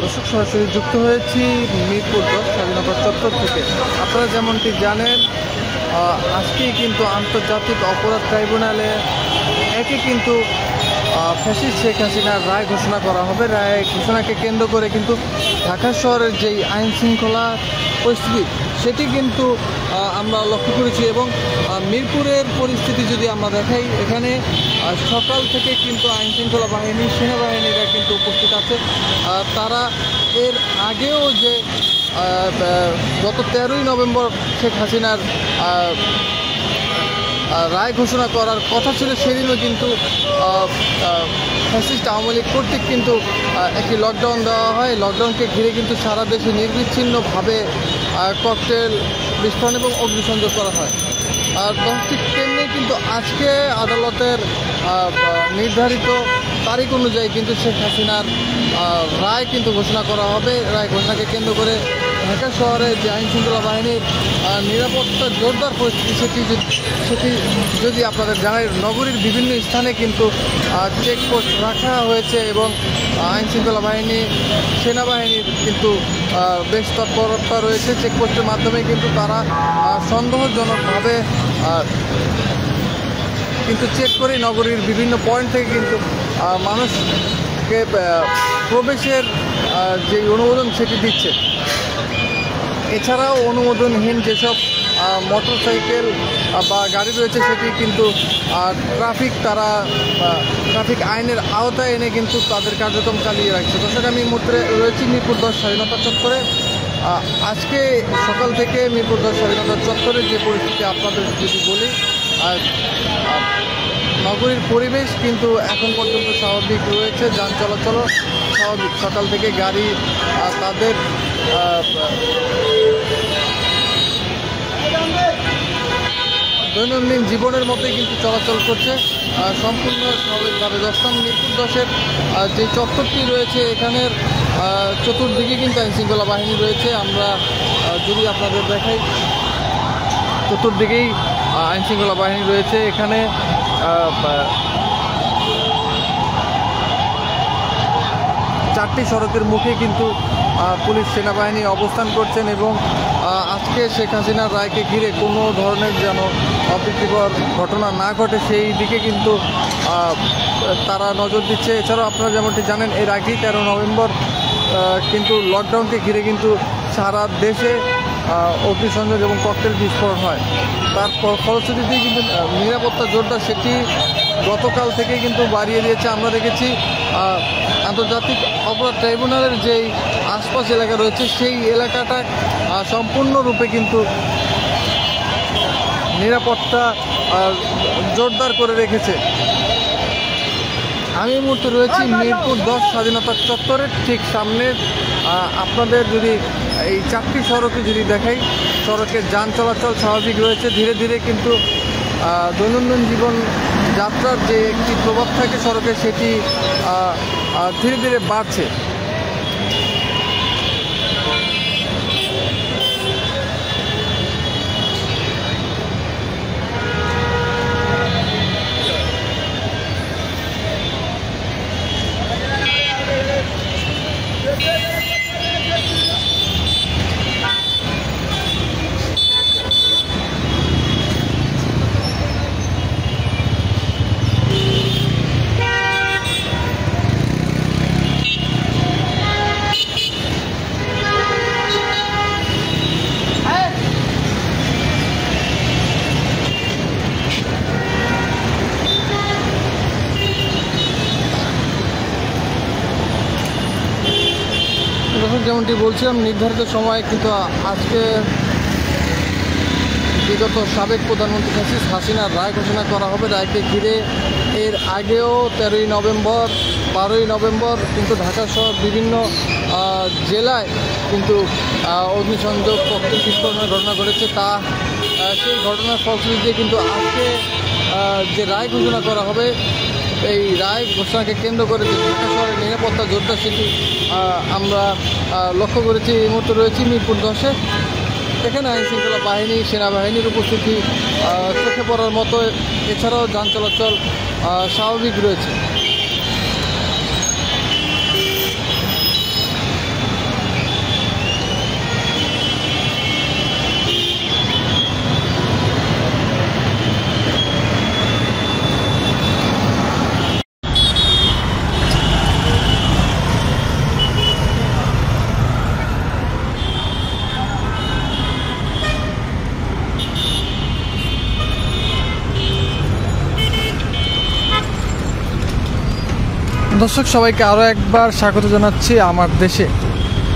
দর্শক সরাসরি যুক্ত হয়েছি মিরপুর 10 স্বাধীনতা চত্বর থেকে। আপনারা যেমনটি জানেন, আজকেই কিন্তু আন্তর্জাতিক অপরাধ ট্রাইব্যুনালে কিন্তু ফ্যাসিস্ট শেখ হাসিনার রায় ঘোষণা করা হবে। রায় ঘোষণাকে কেন্দ্র করে কিন্তু ঢাকা শহরের যেই আইন শৃঙ্খলা পরিস্থিতি সেটি কিন্তু আমরা লক্ষ্য করেছি। এবং মিরপুরের পরিস্থিতি যদি আমরা দেখাই, এখানে সকাল থেকে কিন্তু আইন শৃঙ্খলা বাহিনী, সেনাবাহিনীরা কিন্তু উপস্থিত আছে। তারা এর আগেও যে গত 13ই নভেম্বর শেখ হাসিনার রায় ঘোষণা করার কথা ছিল, সেদিনও কিন্তু ফ্যাসিস্ট আওয়ামী লীগ কর্তৃক কিন্তু একটি লকডাউন দেওয়া হয়। লকডাউনকে ঘিরে কিন্তু সারা দেশে নির্বিচ্ছিন্নভাবে ককটেল বিস্ফোরণ এবং অগ্নিসংযোগ করা হয়। আর ঠিক তেমনি কিন্তু আজকে আদালতের নির্ধারিত তারিখ অনুযায়ী কিন্তু শেখ হাসিনার রায় কিন্তু ঘোষণা করা হবে। রায় ঘোষণাকে কেন্দ্র করে ঢাকা শহরে যে আইন শৃঙ্খলা বাহিনীর নিরাপত্তার জোরদার পরিস্থিতি সেটি যদি আপনাদের জানাই, নগরীর বিভিন্ন স্থানে কিন্তু চেকপোস্ট রাখা হয়েছে এবং আইন শৃঙ্খলা বাহিনী, সেনাবাহিনীর কিন্তু বেশ তৎপরতা রয়েছে। চেকপোস্টের মাধ্যমে কিন্তু তারা সন্দেহজনকভাবে কিন্তু চেক করে নগরীর বিভিন্ন পয়েন্ট থেকে কিন্তু মানুষকে প্রবেশের যে অনুমোদন সেটি দিচ্ছে। এছাড়াও অনুমোদনহীন যেসব মোটরসাইকেল বা গাড়ি রয়েছে সেটি কিন্তু ট্রাফিক আইনের আওতায় এনে কিন্তু তাদের কার্যক্রম চালিয়ে রাখছে। দর্শক, আমি মুহূর্তে রয়েছি মিরপুর 10 স্বাধীনতা চত্বরে। আজকে সকাল থেকে মিরপুর 10 স্বাধীনতা চত্বরের যে পরিস্থিতি আপনাদের যদি বলি, নগরীর পরিবেশ কিন্তু এখন পর্যন্ত স্বাভাবিক রয়েছে, যান চলাচলও স্বাভাবিক। সকাল থেকে গাড়ি তাদের দৈনন্দিন জীবনের মতোই কিন্তু চলাচল করছে সম্পূর্ণ স্বাভাবিকভাবে। দর্শক, মিরপুর 10-এর যে চত্বরটি রয়েছে, এখানের চতুর্দিকে কিন্তু আইন শৃঙ্খলা বাহিনী রয়েছে। আমরা যদি আপনাদের দেখাই, চতুর্দিকেই আইন শৃঙ্খলা বাহিনী রয়েছে। এখানে চারটি সড়কের মুখে কিন্তু পুলিশ, সেনাবাহিনী অবস্থান করছেন এবং আজকে শেখ হাসিনার রায়কে ঘিরে কোনো ধরনের যেন অপ্রীতিকর ঘটনা না ঘটে সেই দিকে কিন্তু তারা নজর দিচ্ছে। এছাড়াও আপনারা যেমনটি জানেন, এর আগেই 13 নভেম্বর কিন্তু লকডাউনকে ঘিরে কিন্তু সারা দেশে অগ্নিসংযোগ এবং ককটেল বিস্ফোরণ হয়। তার ফলশ্রুতিতে কিন্তু নিরাপত্তা জোরদার সেটি গতকাল থেকে কিন্তু বাড়িয়ে দিয়েছে। আমরা দেখেছি আন্তর্জাতিক অপরাধ ট্রাইব্যুনালের যেই আশপাশ এলাকা রয়েছে সেই এলাকাটা সম্পূর্ণরূপে কিন্তু নিরাপত্তা জোরদার করে রেখেছে। আমি এই মুহূর্তে রয়েছি মিরপুর 10 স্বাধীনতা চত্বরের ঠিক সামনে। আপনাদের যদি এই চারটি সড়কে যদি দেখাই, সড়কের যান চলাচল স্বাভাবিক রয়েছে। ধীরে ধীরে কিন্তু দৈনন্দিন জীবন যাত্রার যে একটি প্রভাব থাকে সড়কে, সেটি ধীরে ধীরে বাড়ছে। যেমনটি বলছিলাম, নির্ধারিত সময় কিন্তু আজকে বিগত সাবেক প্রধানমন্ত্রী ফ্যাসিস্ট হাসিনার রায় ঘোষণা করা হবে। রায়কে ঘিরে এর আগেও 13ই নভেম্বর, 12ই নভেম্বর কিন্তু ঢাকা শহর বিভিন্ন জেলায় কিন্তু অগ্নিসংযোগ, ককটেল বিস্ফোরণের ঘটনা ঘটেছে। সেই ঘটনার ফলশ্রুতিতে কিন্তু আজকে যে রায় ঘোষণা করা হবে, এই রায় ঘোষণাকে কেন্দ্র করে যে ঢাকা শহরের নিরাপত্তা জোরদার সেটি আমরা লক্ষ্য করেছি। এই মুহূর্তে রয়েছি মিরপুর 10-এ। এখানে আইন শৃঙ্খলা বাহিনী, সেনাবাহিনীর উপস্থিতি চোখে পড়ার মতো। এছাড়াও যান চলাচল স্বাভাবিক রয়েছে। দর্শক সবাইকে আরও একবার স্বাগত জানাচ্ছি আমার দেশে।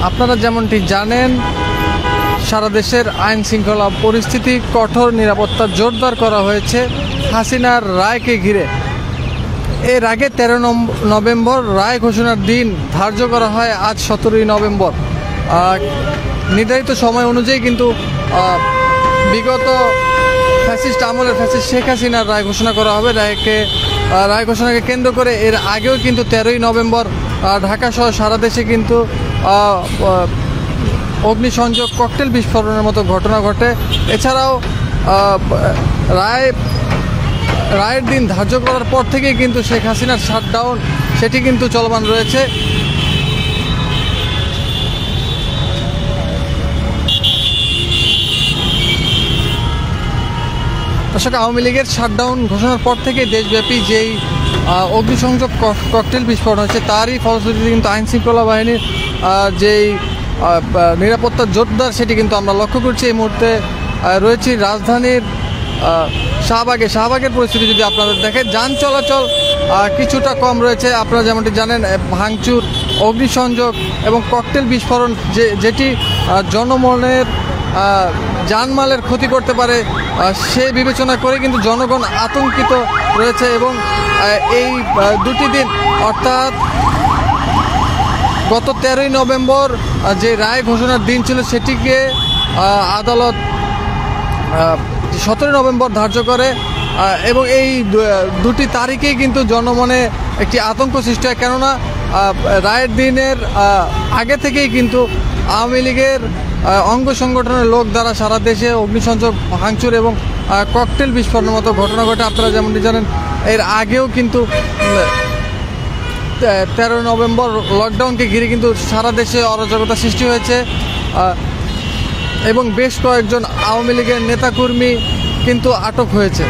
আপনারা যেমনটি জানেন, সারা দেশের আইন শৃঙ্খলা পরিস্থিতি কঠোর, নিরাপত্তা জোরদার করা হয়েছে হাসিনার রায়কে ঘিরে। এর আগে 13 নভেম্বর রায় ঘোষণার দিন ধার্য করা হয় আজ 17 নভেম্বর। নির্ধারিত সময় অনুযায়ী কিন্তু বিগত ফ্যাসিস্ট আমলের ফ্যাসিস্ট শেখ হাসিনার রায় ঘোষণা করা হবে। রায় ঘোষণাকে কেন্দ্র করে এর আগেও কিন্তু 13 নভেম্বর ঢাকা সহ সারা দেশে কিন্তু অগ্নিসংযোগ, ককটেল বিস্ফোরণের মতো ঘটনা ঘটে। এছাড়াও রায়ের দিন ধার্য করার পর থেকেই কিন্তু শেখ হাসিনার শাটডাউন সেটি কিন্তু চলমান রয়েছে। দর্শক, আওয়ামী লীগের শাটডাউন ঘোষণার পর থেকে দেশব্যাপী যেই অগ্নিসংযোগ, ককটেল বিস্ফোরণ হচ্ছে, তারই ফলশ্রুতিতে কিন্তু আইন শৃঙ্খলা বাহিনীর যেই নিরাপত্তা জোরদার সেটি কিন্তু আমরা লক্ষ্য করছি। এই মুহূর্তে রয়েছি রাজধানীর শাহবাগের পরিস্থিতি যদি আপনাদের দেখে, যান চলাচল কিছুটা কম রয়েছে। আপনারা যেমনটি জানেন, ভাঙচুর, অগ্নিসংযোগ এবং ককটেল বিস্ফোরণ যেটি জনমনের জানমালের ক্ষতি করতে পারে, সে বিবেচনা করে কিন্তু জনগণ আতঙ্কিত রয়েছে। এবং এই দুটি দিন অর্থাৎ গত 13 নভেম্বর যে রায় ঘোষণার দিন ছিল, সেটিকে আদালত 17 নভেম্বর ধার্য করে এবং এই দুটি তারিখেই কিন্তু জনমনে একটি আতঙ্ক সৃষ্টি হয়। কেননা রায়ের দিনের আগে থেকেই কিন্তু আওয়ামী লীগের অঙ্গ সংগঠনের লোক দ্বারা সারা দেশে অগ্নিসংযোগ, ভাঙচুর এবং ককটেল বিস্ফোরণের মতো ঘটনা ঘটে। আপনারা যেমনটি জানেন, এর আগেও কিন্তু 13 নভেম্বর লকডাউনকে ঘিরে কিন্তু সারা দেশে অরাজকতা সৃষ্টি হয়েছে এবং বেশ কয়েকজন আওয়ামী লীগের নেতাকর্মী কিন্তু আটক হয়েছে।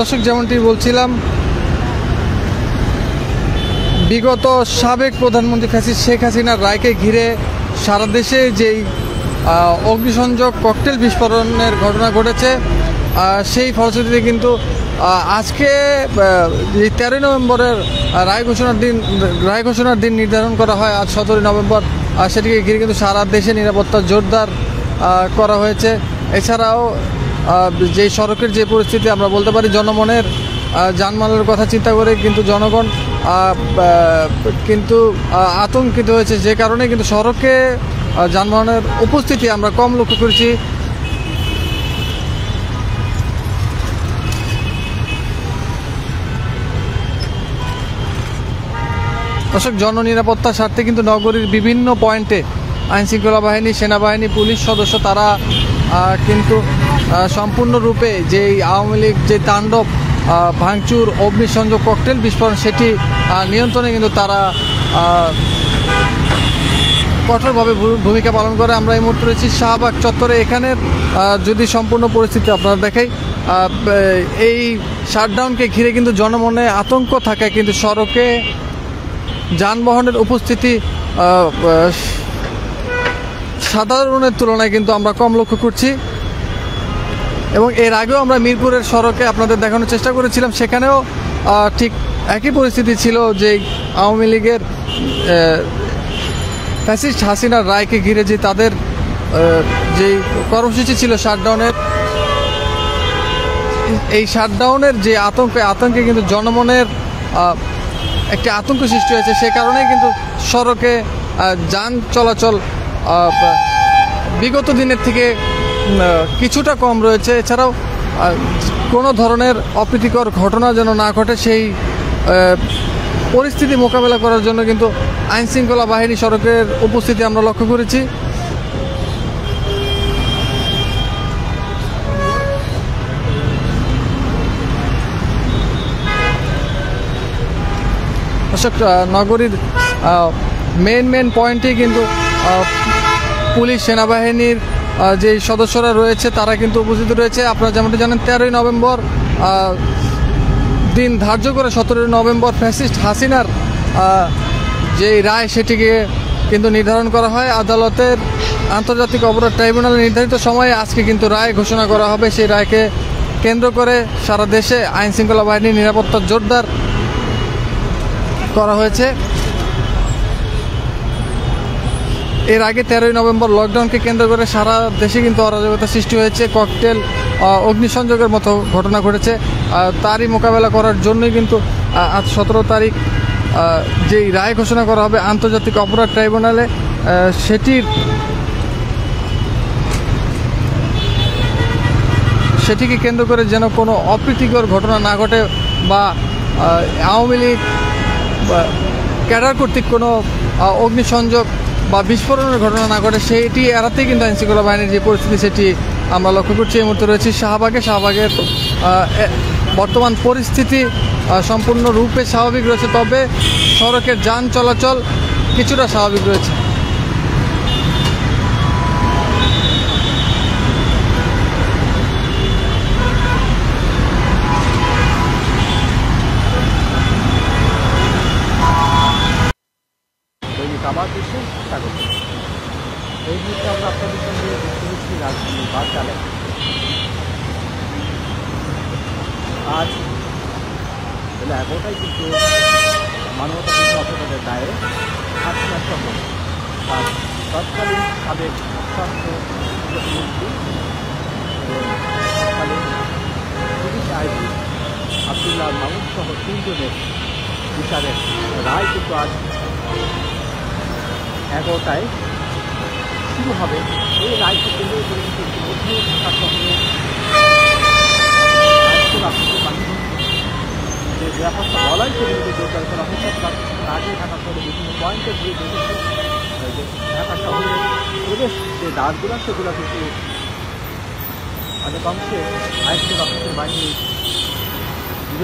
দর্শক, যেমনটি বলছিলাম, বিগত সাবেক প্রধানমন্ত্রী ফ্যাসিস্ট শেখ হাসিনার রায়কে ঘিরে সারা দেশে যেই অগ্নিসংযোগ, ককটেল বিস্ফোরণের ঘটনা ঘটেছে, সেই ফলশ্রুতিতে কিন্তু আজকে 13 নভেম্বরের রায় ঘোষণার দিন নির্ধারণ করা হয় আজ 17 নভেম্বর। সেটিকে ঘিরে কিন্তু সারা দেশে নিরাপত্তা জোরদার করা হয়েছে। এছাড়াও যে সড়কের যে পরিস্থিতি, আমরা বলতে পারি জনমনের জানমালের কথা চিন্তা করে কিন্তু জনগণ কিন্তু আতঙ্কিত হয়েছে, যে কারণে কিন্তু সড়কে যানবাহনের উপস্থিতি আমরা কম লক্ষ্য করেছি। দর্শক, জননিরাপত্তার স্বার্থে কিন্তু নগরীর বিভিন্ন পয়েন্টে আইনশৃঙ্খলা বাহিনী, সেনাবাহিনী, পুলিশ সদস্য তারা কিন্তু সম্পূর্ণরূপে যেই আওয়ামী লীগ যে তাণ্ডব, ভাঙচুর, অগ্নিসংযোগ, ককটেল বিস্ফোরণ সেটি নিয়ন্ত্রণে কিন্তু তারা কঠোরভাবে ভূমিকা পালন করে। আমরা এই মুহূর্তে রয়েছি শাহবাগ চত্বরে। এখানের যদি সম্পূর্ণ পরিস্থিতি আপনারা দেখাই, এই শাটডাউনকে ঘিরে কিন্তু জনমনে আতঙ্ক থাকায় কিন্তু সড়কে যানবাহনের উপস্থিতি সাধারণের তুলনায় কিন্তু আমরা কম লক্ষ্য করছি। এবং এর আগেও আমরা মিরপুরের সড়কে আপনাদের দেখানোর চেষ্টা করেছিলাম, সেখানেও ঠিক একই পরিস্থিতি ছিল, যে আওয়ামী লীগের ফ্যাসিস্ট হাসিনার রায়কে ঘিরে যে তাদের যেই কর্মসূচি ছিল শাটডাউনের, এই শাটডাউনের যে আতঙ্কে কিন্তু জনমনের একটি আতঙ্ক সৃষ্টি হয়েছে। সে কারণেই কিন্তু সড়কে যান চলাচল বিগত দিনের থেকে কিছুটা কম রয়েছে। এছাড়াও কোনো ধরনের অপ্রীতিকর ঘটনা যেন না ঘটে সেই পরিস্থিতি মোকাবেলা করার জন্য কিন্তু আইনশৃঙ্খলা বাহিনী সড়কের উপস্থিতি আমরা লক্ষ্য করেছি। নগরীর মেন পয়েন্টে কিন্তু পুলিশ সেনাবাহিনীর যে সদস্যরা রয়েছে তারা কিন্তু উপস্থিত রয়েছে। আপনারা যেমনটি জানেন 13ই নভেম্বর দিন ধার্য করে 17ই নভেম্বর ফ্যাসিস্ট হাসিনার যে রায় সেটিকে কিন্তু নির্ধারণ করা হয় আদালতের আন্তর্জাতিক অপরাধ ট্রাইব্যুনালে নির্ধারিত সময়ে আজকে কিন্তু রায় ঘোষণা করা হবে। সেই রায়কে কেন্দ্র করে সারা দেশে আইনশৃঙ্খলা বাহিনীর নিরাপত্তা জোরদার করা হয়েছে। এর আগে 13ই নভেম্বর লকডাউনকে কেন্দ্র করে সারা দেশে কিন্তু অরাজকতা সৃষ্টি হয়েছে, ককটেল অগ্নিসংযোগের মতো ঘটনা ঘটেছে। তারই মোকাবেলা করার জন্যই কিন্তু আজ 17 তারিখ যেই রায় ঘোষণা করা হবে আন্তর্জাতিক অপরাধ ট্রাইব্যুনালে সেটিকে কেন্দ্র করে যেন কোনো অপ্রীতিকর ঘটনা না ঘটে বা আওয়ামী লীগ ক্যাডার কর্তৃক কোনো অগ্নিসংযোগ বা বিস্ফোরণের ঘটনা না ঘটে সেটি এড়াতেই কিন্তু আইনশৃঙ্খলা বাহিনীর যে পরিস্থিতি সেটি আমরা লক্ষ্য করছি। এই মুহূর্তে রয়েছি শাহবাগের বর্তমান পরিস্থিতি সম্পূর্ণরূপে স্বাভাবিক রয়েছে, তবে সড়কের যান চলাচল কিছুটা স্বাভাবিক রয়েছে। আমার দেশে স্বাগত। এই মুহূর্তে আমরা আপনাদের সঙ্গে যুক্ত হচ্ছি রাজধানীর বাগডালে। আজ বেলা 11টায় কিন্তু মানবতা বিরোধী অপরাধের দায়ে হাসিনা সহ তার তৎকালীন সাবেক স্বাস্থ্যমন্ত্রী তৎকালীন পুলিশ আইজি আব্দুল্লাহ মামুন সহ 3 জনের বিচারের রায় কিন্তু আজ 11টায় শুরু হবে। এই রায়কে কেন্দ্র করে কিন্তু ইতিমধ্যে ঢাকা শহরে বাহিনী যে নিরাপত্তা বলয় সেগুলিকে জোরদার করা হয়েছে। আগে ঢাকা শহরে বিভিন্ন পয়েন্টে ঘুরে দেখেছে ঢাকা শহরের প্রবেশ যে দ্বারগুলো সেগুলো কিন্তু অনেক অংশে আইনশৃঙ্খলা বাহিনী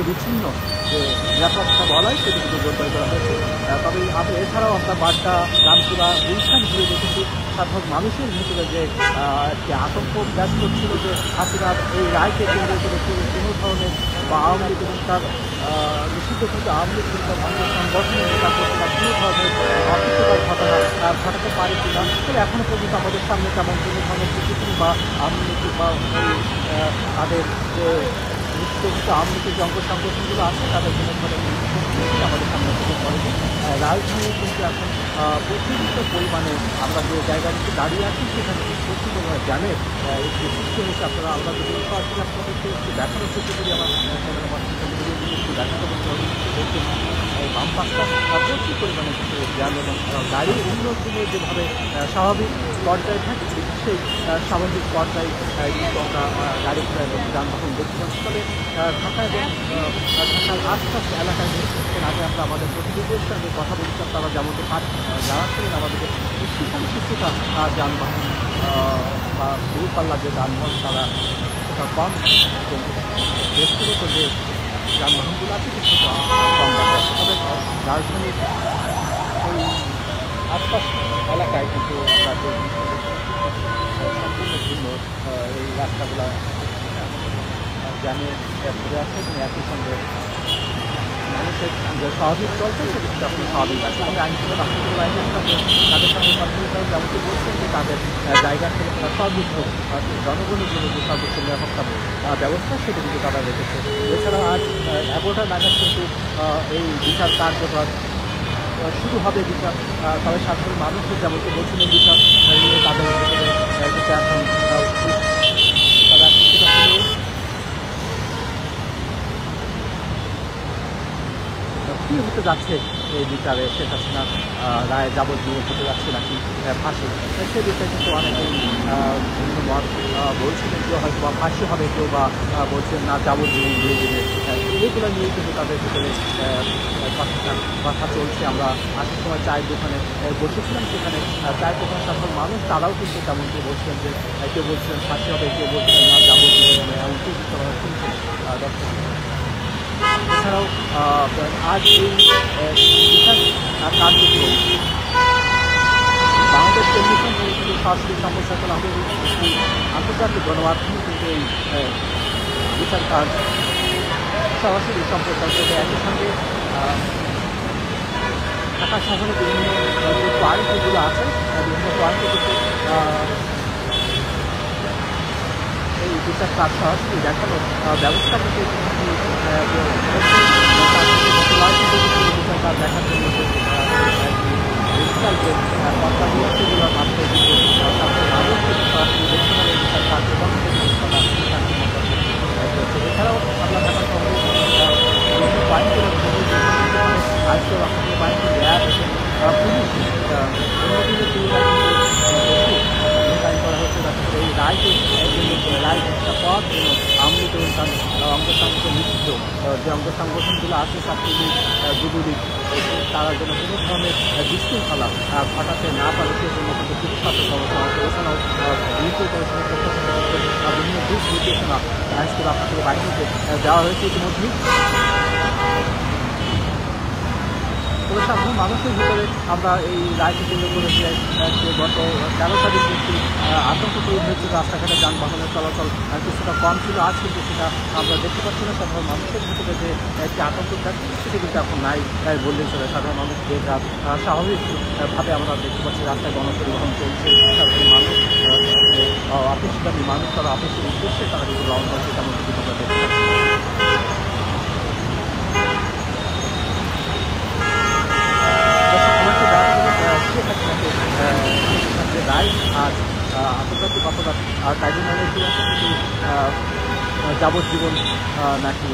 বিচ্ছিন্ন যে নিরাপত্তা বলয় সেগুলিকে জোরদার করা হয়েছে। তবে এছাড়াও আমরা বাড্ডা, রামপুরা, গুলশান ঘুরে দেখেছি সাধারণ মানুষের ভিতরে যে একটি আতঙ্ক বিরাজ করছিল যে হাসিনার এই রায়কে কেন্দ্র করে কোনো ধরনের বা আওয়ামী লীগ এবং তার নিষিদ্ধকৃত আওয়ামী লীগ কিংবা মানুষের সংগঠনের নেতা কর্মীরা কোনো ধরনের অপ্রীতিকর ঘটনা ঘটাতে পারে কিনা। তবে এখনও পর্যন্ত আমাদের সামনে তেমন কোনো ধরনের কিছু বা আওয়ামী লীগ বা তাদের যে নিষিদ্ধকৃত আওয়ামী লীগের যে অঙ্গ সংগঠনগুলো আছে তাদের কোনো ধরনের আমাদের সামনে থেকে পড়েনি। রাজধানী কিন্তু এখন প্রচুর পরিমাণে আমরা যে জায়গাটিতে দাঁড়িয়ে আছি সেখানে প্রচুর পরিমাণে জ্যামের একটি সৃষ্টি হয়েছে। আপনারা আমরা যদি আপনাদেরকে একটু দেখানোর চেষ্টা করি আমার একটু দেখাতে বলতে বাম পাশটা প্রচুর পরিমাণে কিন্তু জ্যাম এবং গাড়ি অন্য দিনে যেভাবে স্বাভাবিক পর্যায়ে থাকে সেই স্বাভাবিক পর্যায়ে কিন্তু আমরা গাড়ি ঘোড়া এবং যানবাহন দেখতে পাচ্ছি। তবে ঢাকা এবং ঢাকার আশপাশ এলাকায় কিছুক্ষণ আগে আমরা আমাদের প্রতিনিধিদের সঙ্গে কথা বলছিলাম, তারা যেমনটি জানাচ্ছিলেন আমাদেরকে কিছুটা যানবাহন বা দূরপাল্লার যে যানবাহন তারা কিছুটা কম এবং ব্যক্তিগত যে যানবাহনগুলো আছে কিছুটা কম দেখা যাচ্ছে। তবে রাজধানীর ওই আশপাশ এলাকায় কিন্তু তাদের সম্পূর্ণ ভিন্ন এই রাস্তাগুলো জ্যামে ঘুরে আসছে এবং একই সঙ্গে মানুষের যে স্বাভাবিক চলছে সেটা কিন্তু এখন স্বাভাবিক আছে। তবে আইনশৃঙ্খলা বাহিনীর সঙ্গে তাদের সঙ্গে কথা যেমনটি বলছেন যে তাদের জায়গা থেকে তারা সর্বোচ্চ জনগণের জন্য যে সর্বোচ্চ নিরাপত্তা ব্যবস্থা সেটা কিন্তু তারা রেখেছে। এছাড়া আজ 11টা নাগাদ কিন্তু এই বিচার কার্যকর শুরু হবে। বিচার তবে সাধারণ মানুষের যেমনটি বলছিলেন বিচার নিয়ে তাদের ভিতরে কিন্তু এখন তারা কিছুটা কি হতে যাচ্ছে এই বিচারে শেখ হাসিনার রায় যাবজ্জীবন হতে যাচ্ছে নাকি ফাঁসি, সে বিষয়ে কিন্তু অনেকেই ভিন্ন মত বলছিলেন। কেউ হয়তো বা ফাঁসি হবে, কেউ বা বলছেন না যাবজ্জীবন দিয়ে দেবে। এইগুলো নিয়ে কিন্তু তাদের ভিতরে কথা চলছে। আমরা আসার সময় চায়ের দোকানে বসেছিলাম, সেখানে চায়ের দোকানের সাধারণ মানুষ তারাও কিন্তু তেমনটি বলছিলেন যে কেউ বলছিলেন ফাঁসি হবে, কেউ বলছিলেন না যাবজ্জীবন হবে, এমনকি কিন্তু আমরা শুনছি। এছাড়াও আজ এই বিচার কার্যক্রম বাংলাদেশ টেলিভিশন কিন্তু সরাসরি সম্প্রচার করা হবে। আন্তর্জাতিক গণমাধ্যমে কিন্তু এই বিচার কাজ সরাসরি সম্প্রচার করবে। একই সঙ্গে ঢাকা শহরে বিভিন্ন যে পয়েন্টগুলো আছে, বিভিন্ন পয়েন্টে কিন্তু এই বিচার কাজ সরাসরি দেখানোর ব্যবস্থা কিন্তু বিচার কাজ দেখার জন্য ডিজিটাল যে পর্দাগুলো সেগুলোর মাধ্যমে কিন্তু মানুষ কিন্তু সরাসরি দেখতে পারে বিচার কার্যক্রম এছাড়াও আমরা ঢাকা শহরে বিভিন্ন পয়েন্টগুলো আজকে রক্ষা পয়েন্ট র্যাব পুলিশ অন্যদিনের তুলনায় মোতায়েন করা হচ্ছে, যাতে করে এই রায়কে রায় পথ যেন আওয়ামী লীগ এবং তার অঙ্গসংগঠন নিষিদ্ধ যে অঙ্গসংগঠনগুলো আছে ছাত্রলীগ, যুবলীগ, তারা যেন কোনো ধরনের বিশৃঙ্খলা ঘটাতে না পারে সেজন্য কিন্তু পুলিশ সতর্ক অবস্থান আছে। এছাড়াও বিএনপি কমিশনের পক্ষ থেকে বিভিন্ন দিক নির্দেশনা আজকে রক্ষা বাহিনীকে দেওয়া হয়েছে ইতিমধ্যেই। তবে সাধারণ মানুষের ভিতরে আমরা এই রায়কে কেন্দ্র করে গত 13 তারিখ কিন্তু আতঙ্ক তৈরি হয়েছে। রাস্তাঘাটে যানবাহনের চলাচল কিছুটা কম ছিল, আজ কিন্তু সেটা আমরা দেখতে পাচ্ছি না। সাধারণ মানুষের ভিতরে যে একটি আতঙ্ক থাকছে সেটা কিন্তু এখন নাই বললেই চলে। সাধারণ মানুষ যে স্বাভাবিকভাবে আমরা দেখতে পাচ্ছি রাস্তায় গণপরিবহন চলছে, সাধারণ মানুষ অফিসগামী মানুষ তারা অফিসের উদ্দেশ্যে তারা কিন্তু রওনা হচ্ছে, তেমন কিন্তু আমরা দেখতে পাচ্ছি। রায় আজ আন্তর্জাতিক অপরাধ ট্রাইব্যুনালের যে আছে সেটি যাবজ্জীবন নাকি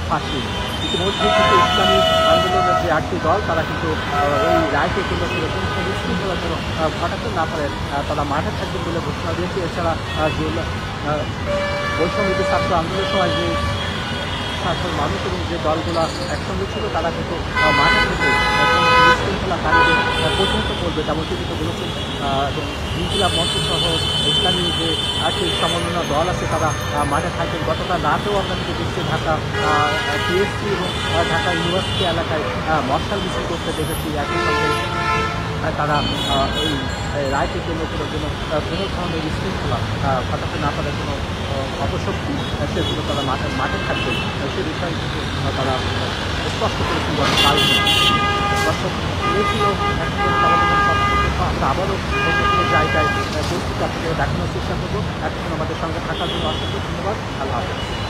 ফাঁসি। ইতিমধ্যে কিন্তু ইসলামী আন্দোলনের যে 8টি দল তারা কিন্তু এই রায়কে কেন্দ্র করে কোনো বিশৃঙ্খলা যেন ঘটাতে না পারে তারা মাঠে থাকবেন বলে ঘোষণা দিয়েছে। এছাড়া বৈষম্য ছাত্র আন্দোলনের সময় যে সাধারণ মানুষ এবং যে দলগুলো একসঙ্গে ছিল তারা কিন্তু মাঠে থেকে বিশৃঙ্খলাকারীদের প্রতিহত করবে তেমনটি কিন্তু বলেছেন। ইনকিলাব মঞ্চ সহ ইসলামী যে আর্থিক সমন্বয় দল আছে তারা মাঠে থাকবেন। গতকাল রাতেও আমরা কিন্তু দেখছি ঢাকা পিএসসি এবং ঢাকা ইউনিভার্সিটি এলাকায় মশাল মিছিল করতে দেখেছি। একই সঙ্গে তারা এই রায়কে কেন্দ্র করার জন্য কোনো ধরনের বিশৃঙ্খলা ঘটাতে না পারে কোনো অপশক্তি সেগুলো তারা মাঠে থাকবে সে বিষয়ে কিন্তু তারা স্পষ্ট করেছেন গতকাল। দর্শক এই ছিল আমরা আবারও অন্য জায়গায় পরিস্থিতি আপনাদের দেখানোর চেষ্টা করবো। এতক্ষণ আমাদের সঙ্গে থাকার জন্য অসংখ্য ধন্যবাদ। আল্লাহ হাফেজ।